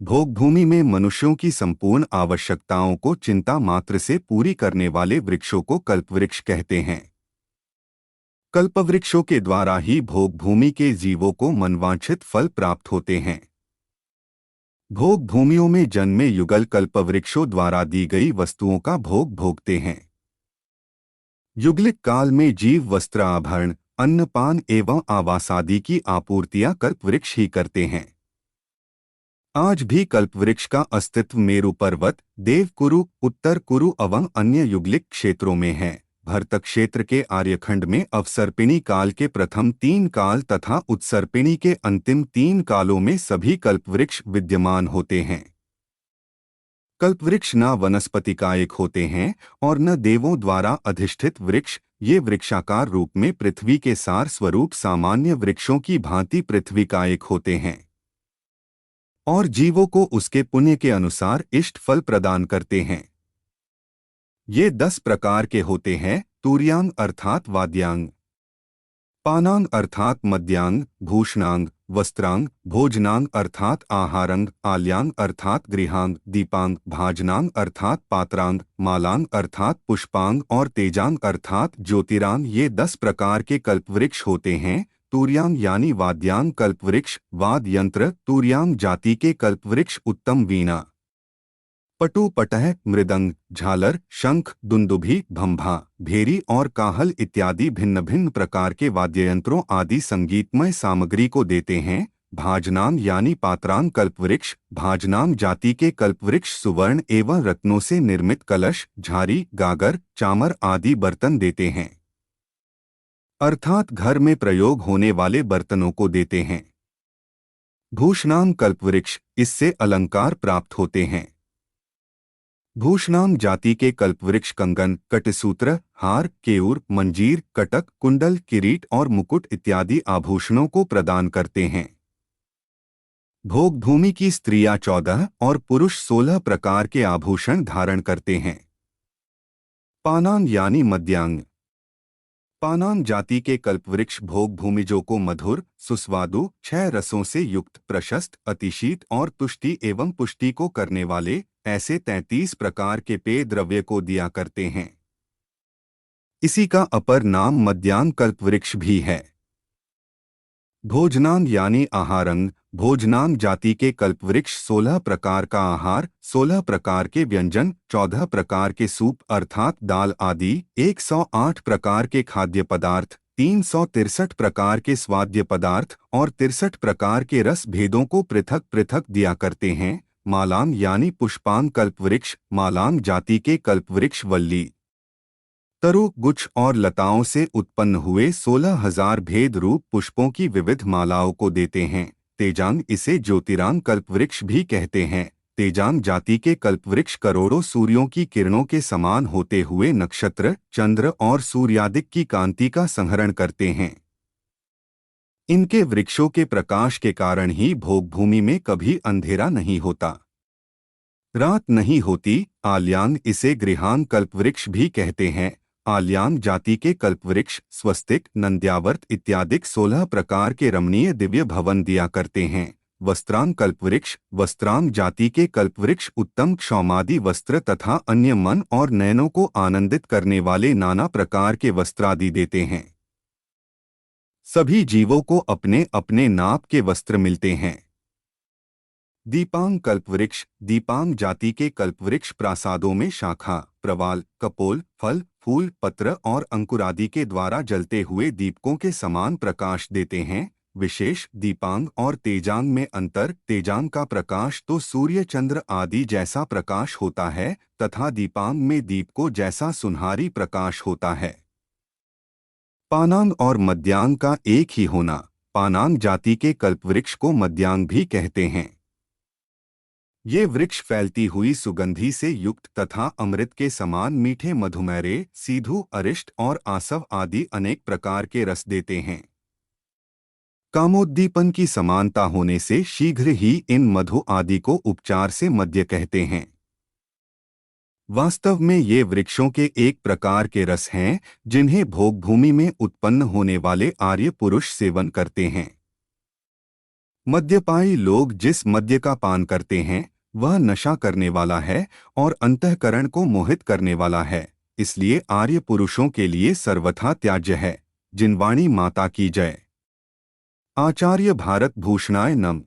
भोग भूमि में मनुष्यों की संपूर्ण आवश्यकताओं को चिंता मात्र से पूरी करने वाले वृक्षों को कल्पवृक्ष कहते हैं। कल्पवृक्षों के द्वारा ही भोग भूमि के जीवों को मनवांछित फल प्राप्त होते हैं। भोग भूमियों में जन्मे युगल कल्पवृक्षों द्वारा दी गई वस्तुओं का भोग भोगते हैं। युगलिक काल में जीव वस्त्र आभरण अन्नपान एवं आवास आदि की आपूर्तियां कल्पवृक्ष ही करते हैं। आज भी कल्पवृक्ष का अस्तित्व मेरु पर्वत, देवकुरु, उत्तर कुरु एवं अन्य युगलिक क्षेत्रों में है। भरत क्षेत्र के आर्यखंड में अवसर्पिणी काल के प्रथम 3 काल तथा उत्सर्पिणी के अंतिम 3 कालों में सभी कल्पवृक्ष विद्यमान होते हैं। कल्पवृक्ष न वनस्पतिकायिक होते हैं और न देवों द्वारा अधिष्ठित वृक्ष। ये वृक्षाकार रूप में पृथ्वी के सार स्वरूप सामान्य वृक्षों की भांति पृथ्वीकायिक होते हैं और जीवों को उसके पुण्य के अनुसार इष्ट फल प्रदान करते हैं। ये 10 प्रकार के होते हैं: तुर्यांग अर्थात वाद्यांग, पानांग अर्थात मद्यांग, भूषणांग, वस्त्रांग, भोजनांग अर्थात आहारंग, आल्यांग अर्थात गृहांग, दीपांग, भाजनांग अर्थात पात्रांग, मालांग अर्थात पुष्पांग और तेजांग अर्थात ज्योतिरांग। ये 10 प्रकार के कल्पवृक्ष होते हैं। तुर्यांग यानी वाद्यांग कल्पवृक्ष, वाद्य यंत्र। तुर्यांग जाति के कल्पवृक्ष उत्तम वीणा, पटु, पटह, मृदंग, झालर, शंख, दुंदुभी, भंभा, भेरी और काहल इत्यादि भिन्न भिन्न प्रकार के वाद्ययंत्रों आदि संगीतमय सामग्री को देते हैं। भाजनांग यानी पात्रांग कल्पवृक्ष, भाजनांग जाति के कल्पवृक्ष सुवर्ण एवं रत्नों से निर्मित कलश, झारी, गागर, चामर आदि बर्तन देते हैं, अर्थात घर में प्रयोग होने वाले बर्तनों को देते हैं। भूषणांग कल्पवृक्ष, इससे अलंकार प्राप्त होते हैं। भूषणांग जाति के कल्पवृक्ष कंगन, कटसूत्र, हार, केयूर, मंजीर, कटक, कुंडल, किरीट और मुकुट इत्यादि आभूषणों को प्रदान करते हैं। भोग भूमि की स्त्रियां 14 और पुरुष 16 प्रकार के आभूषण धारण करते हैं। पानांग यानी मद्यांग, पानांग जाति के कल्पवृक्ष भोग भूमिजों को मधुर, सुस्वादु, 6 रसों से युक्त, प्रशस्त, अतिशीत और तुष्टि एवं पुष्टि को करने वाले ऐसे 33 प्रकार के पेय द्रव्य को दिया करते हैं। इसी का अपर नाम मद्यांग कल्पवृक्ष भी है। भोजनांग यानी आहारंग, भोजनांग जाति के कल्पवृक्ष 16 प्रकार का आहार, 16 प्रकार के व्यंजन, 14 प्रकार के सूप अर्थात दाल आदि, 108 प्रकार के खाद्य पदार्थ, 363 प्रकार के स्वाद्य पदार्थ और 63 प्रकार के रस भेदों को पृथक पृथक दिया करते हैं। मालांग यानी पुष्पांग कल्पवृक्ष, मालांग जाति के कल्पवृक्ष वल्ली, तरु, गुच्छ और लताओं से उत्पन्न हुए 16,000 भेद रूप पुष्पों की विविध मालाओं को देते हैं। तेजांग, इसे ज्योतिरांग कल्पवृक्ष भी कहते हैं। तेजांग जाति के कल्पवृक्ष करोड़ों सूर्यों की किरणों के समान होते हुए नक्षत्र, चंद्र और सूर्यादिक की कांति का संहरण करते हैं। इनके वृक्षों के प्रकाश के कारण ही भोग भूमि में कभी अंधेरा नहीं होता, रात नहीं होती। आल्यांग, इसे गृहांग कल्पवृक्ष भी कहते हैं। आल्यांग जाति के कल्पवृक्ष स्वस्तिक, नंद्यावर्त इत्यादि 16 प्रकार के रमणीय दिव्य भवन दिया करते हैं। वस्त्रांग कल्पवृक्ष, वस्त्रांग जाति के कल्पवृक्ष उत्तम क्षौमादि वस्त्र तथा अन्य मन और नयनों को आनंदित करने वाले नाना प्रकार के वस्त्रादि देते हैं। सभी जीवों को अपने अपने नाप के वस्त्र मिलते हैं। दीपांग कल्पवृक्ष, दीपांग जाति के कल्पवृक्ष प्रासादों में शाखा, प्रवाल, कपोल, फल, फूल, पत्र और अंकुरादि के द्वारा जलते हुए दीपकों के समान प्रकाश देते हैं। विशेष दीपांग और तेजांग में अंतर: तेजांग का प्रकाश तो सूर्य चंद्र आदि जैसा प्रकाश होता है तथा दीपांग में दीपकों जैसा सुनहरी प्रकाश होता है। पानांग और मद्यांग का एक ही होना: पानांग जाति के कल्पवृक्ष को मद्यांग भी कहते हैं। ये वृक्ष फैलती हुई सुगंधि से युक्त तथा अमृत के समान मीठे मधुमेरे, सीधु, अरिष्ट और आसव आदि अनेक प्रकार के रस देते हैं। कामोद्दीपन की समानता होने से शीघ्र ही इन मधु आदि को उपचार से मद्य कहते हैं। वास्तव में ये वृक्षों के एक प्रकार के रस हैं जिन्हें भोग भूमि में उत्पन्न होने वाले आर्य पुरुष सेवन करते हैं। मद्यपायी लोग जिस मद्य का पान करते हैं वह नशा करने वाला है और अंतःकरण को मोहित करने वाला है, इसलिए आर्य पुरुषों के लिए सर्वथा त्याज्य है। जिनवाणी माता की जय। आचार्य भारत भूषणाय नमः।